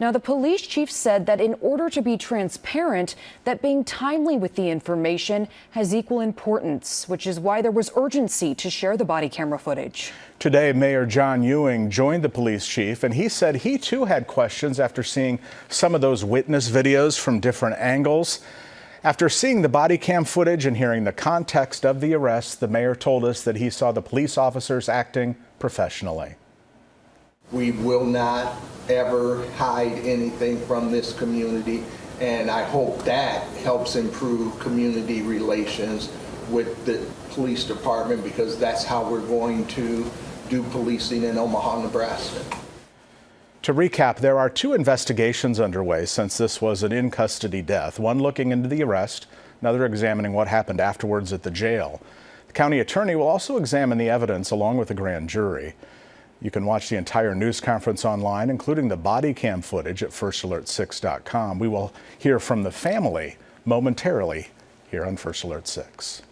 Now, the police chief said that in order to be transparent, that being timely with the information has equal importance, which is why there was urgency to share the body camera footage. Today, Mayor John Ewing joined the police chief, and he said he too had questions after seeing some of those witness videos from different angles. After seeing the body cam footage and hearing the context of the arrest, the mayor told us that he saw the police officers acting professionally. We will not ever hide anything from this community, and I hope that helps improve community relations with the police department, because that's how we're going to do policing in Omaha, Nebraska. To recap, there are 2 investigations underway since this was an in-custody death, one looking into the arrest, another examining what happened afterwards at the jail. The county attorney will also examine the evidence along with the grand jury. You can watch the entire news conference online, including the body cam footage at FirstAlert6.com. We will hear from the family momentarily here on First Alert 6.